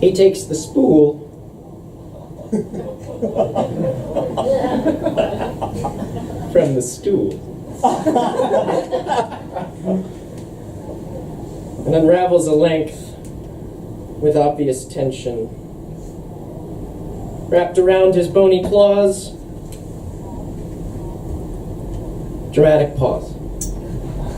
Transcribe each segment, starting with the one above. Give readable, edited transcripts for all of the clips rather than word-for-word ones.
He takes the spool from the stool and unravels a length with obvious tension. Wrapped around his bony claws, dramatic pause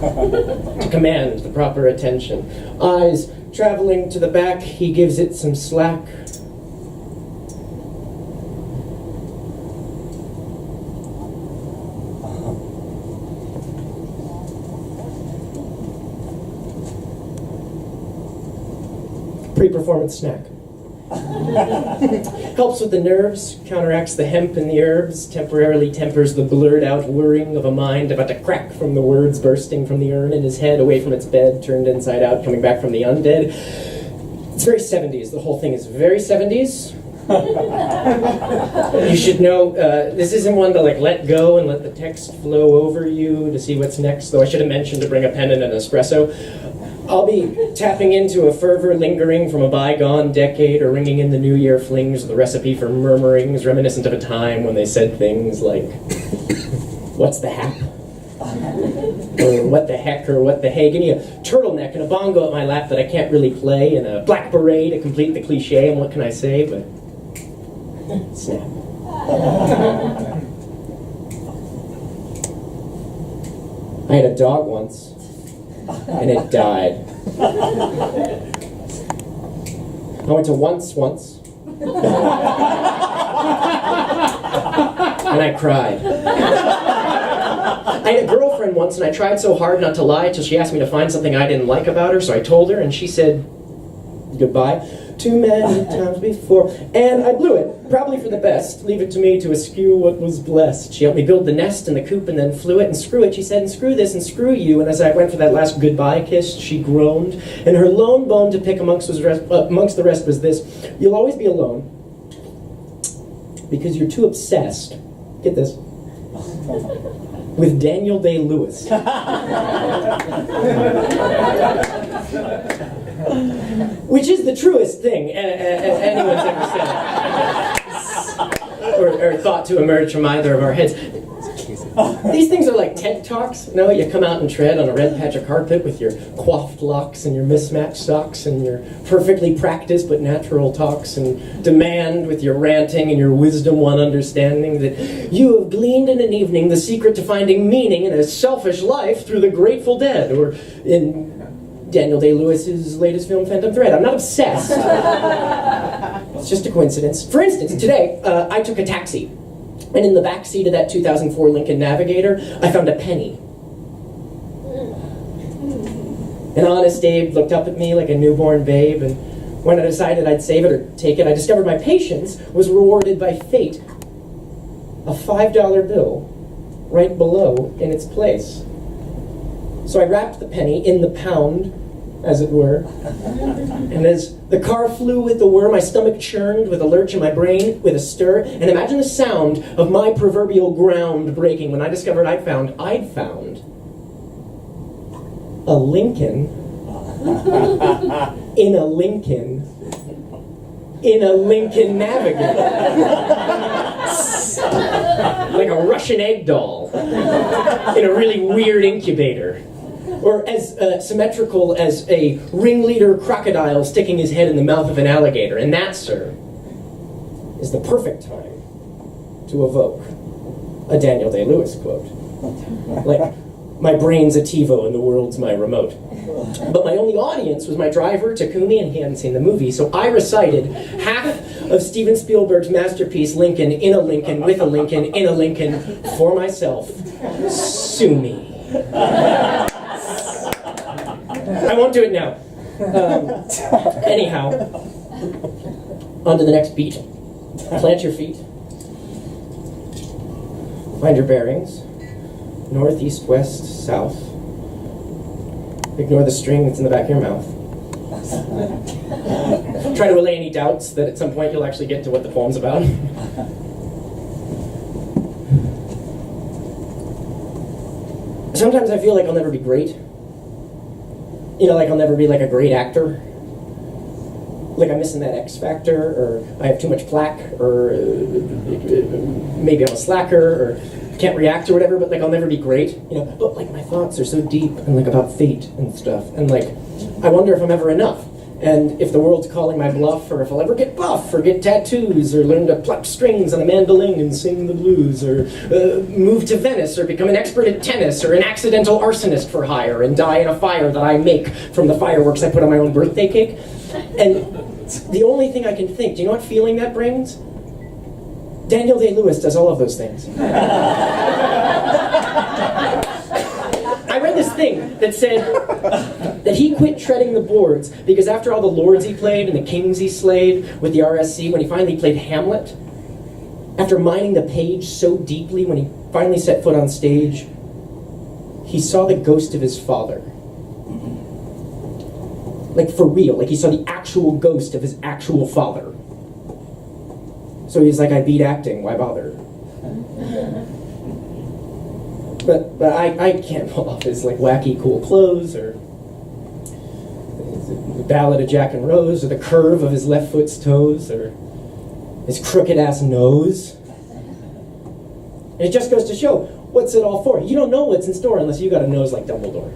to command the proper attention. Eyes traveling to the back, he gives it some slack. Pre-performance snack. Helps with the nerves, counteracts the hemp in the herbs, temporarily tempers the blurred out whirring of a mind about to crack from the words bursting from the urn in his head, away from its bed, turned inside out, coming back from the undead. It's very 70s. The whole thing is very 70s. You should know, this isn't one to like let go and let the text flow over you to see what's next, though I should have mentioned to bring a pen and an espresso. I'll be tapping into a fervor lingering from a bygone decade, or ringing in the New Year flings, the recipe for murmurings reminiscent of a time when they said things like, what's the hap? Or what the heck, or what the hey? Give me a turtleneck and a bongo at my lap that I can't really play, and a black beret to complete the cliche, and what can I say but snap. I had a dog once, and it died. I went to once, and I cried. I had a girlfriend once, and I tried so hard not to lie till she asked me to find something I didn't like about her, so I told her, and she said goodbye too many times before, and I blew it, probably for the best. Leave it to me to eschew what was blessed. She helped me build the nest and the coop and then flew it, and screw it, she said, and screw this and screw you. And as I went for that last goodbye kiss, she groaned, and her lone bone to pick amongst the rest was this: you'll always be alone because you're too obsessed, get this, with Daniel Day-Lewis. Which is the truest thing anyone's ever said. Or thought to emerge from either of our heads. These things are like TED Talks. You know, you come out and tread on a red patch of carpet with your coiffed locks and your mismatched socks and your perfectly practiced but natural talks, and demand with your ranting and your wisdom one understanding that you have gleaned in an evening the secret to finding meaning in a selfish life through the Grateful Dead, or in Daniel Day-Lewis's latest film, Phantom Thread. I'm not obsessed. It's just a coincidence. For instance, today, I took a taxi, and in the back seat of that 2004 Lincoln Navigator, I found a penny. An honest Abe looked up at me like a newborn babe, and when I decided I'd save it or take it, I discovered my patience was rewarded by fate. A $5 bill right below in its place. So I wrapped the penny in the pound, as it were, and as the car flew with the whir, my stomach churned with a lurch in my brain, with a stir, and imagine the sound of my proverbial ground breaking when I discovered I'd found a Lincoln in a Lincoln Navigator. Like a Russian egg doll in a really weird incubator. Or as symmetrical as a ringleader crocodile sticking his head in the mouth of an alligator. And that, sir, is the perfect time to evoke a Daniel Day-Lewis quote. Like, my brain's a TiVo and the world's my remote. But my only audience was my driver, Takumi, and he hadn't seen the movie, so I recited half of Steven Spielberg's masterpiece, Lincoln, in a Lincoln, with a Lincoln, in a Lincoln, for myself. Sue me. I won't do it now. Anyhow, on to the next beat. Plant your feet. Find your bearings. North, east, west, south. Ignore the string that's in the back of your mouth. Try to allay any doubts that at some point you'll actually get to what the poem's about. Sometimes I feel like I'll never be great. You know, like I'll never be like a great actor. Like I'm missing that X factor, or I have too much plaque, or maybe I'm a slacker, or can't react or whatever, but like I'll never be great, you know. But like my thoughts are so deep and like about fate and stuff, and like I wonder if I'm ever enough, and if the world's calling my bluff, or if I'll ever get buff, or get tattoos, or learn to pluck strings on a mandolin and sing the blues, or move to Venice, or become an expert at tennis, or an accidental arsonist for hire and die in a fire that I make from the fireworks I put on my own birthday cake. And the only thing I can think, do you know what feeling that brings? Daniel Day-Lewis does all of those things. I read this thing that said that he quit treading the boards because after all the lords he played and the kings he slayed with the RSC, when he finally played Hamlet, after mining the page so deeply, when he finally set foot on stage, he saw the ghost of his father. Like for real, like he saw the actual ghost of his actual father. So he's like, I beat acting, why bother? But I can't pull off his like wacky cool clothes, or the ballad of Jack and Rose, or the curve of his left foot's toes, or his crooked ass nose. And it just goes to show, what's it all for? You don't know what's in store unless you got a nose like Dumbledore.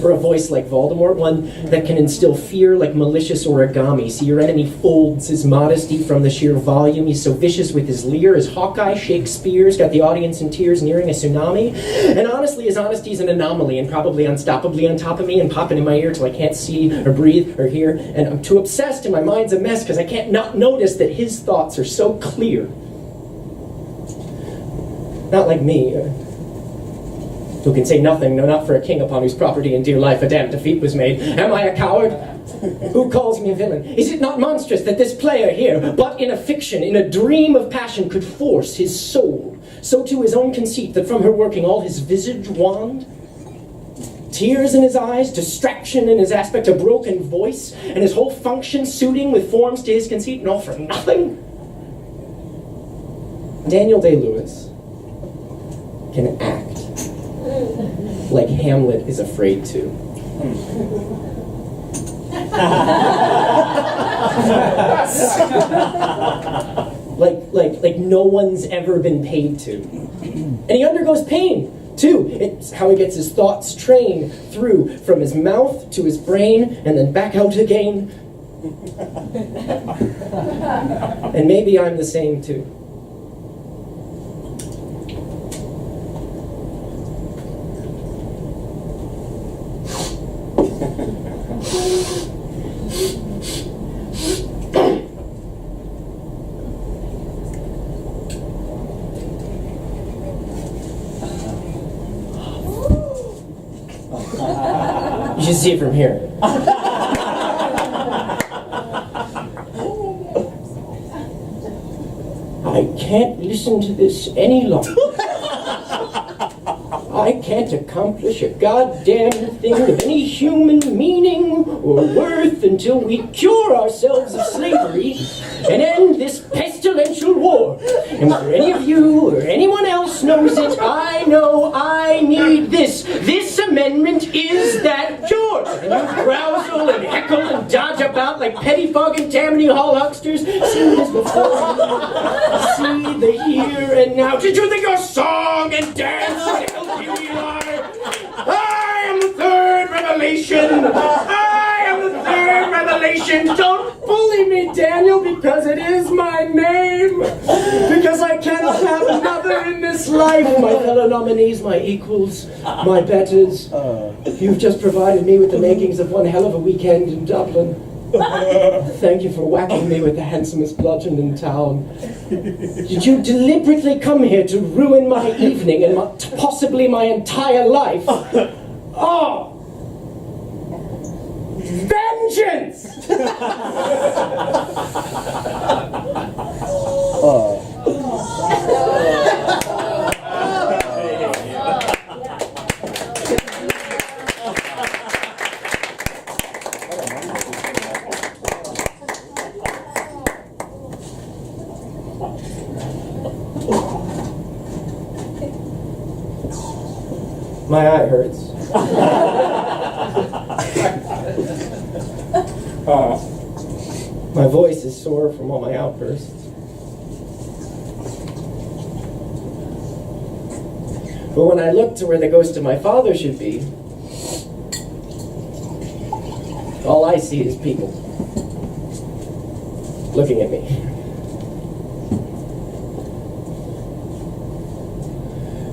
Or a voice like Voldemort, one that can instill fear like malicious origami. See your enemy folds his modesty from the sheer volume. He's so vicious with his leer as Hawkeye Shakespeare's got the audience in tears nearing a tsunami. And honestly, his honesty's an anomaly and probably unstoppably on top of me and popping in my ear till I can't see or breathe or hear. And I'm too obsessed and my mind's a mess because I can't not notice that his thoughts are so clear. Not like me, who can say nothing, no, not for a king upon whose property and dear life a damned defeat was made. Am I a coward? Who calls me a villain? Is it not monstrous that this player here, but in a fiction, in a dream of passion, could force his soul, so to his own conceit, that from her working all his visage wand? Tears in his eyes, distraction in his aspect, a broken voice, and his whole function suiting with forms to his conceit, and all for nothing? Daniel Day-Lewis can act like Hamlet is afraid to. like no one's ever been paid to. And he undergoes pain, too. It's how he gets his thoughts trained through from his mouth to his brain and then back out again. And maybe I'm the same, too. You should see it from here. I can't listen to this any longer. I can't accomplish a goddamn thing of any human meaning or worth until we cure ourselves of slavery and end this pestilential war. And whether any of you or anyone else knows it, I know I need this. This amendment is that George. And you grousel and heckle and dodge about like Pettifog and Tammany Hall hucksters. See this before you. See the here and now. Did you think your song and dance would help you? I am the third revelation. I am the third revelation. Don't bully me, Daniel, because it is my name. Because I cannot have another in this life. My fellow nominees, my equals, my betters. You've just provided me with the makings of one hell of a weekend in Dublin. Thank you for whacking me with the handsomest bludgeon in town. Did you deliberately come here to ruin my evening and possibly my entire life? Oh! Vengeance! My eye hurts. My voice is sore from all my outbursts. But when I look to where the ghost of my father should be, all I see is people looking at me.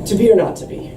To be or not to be?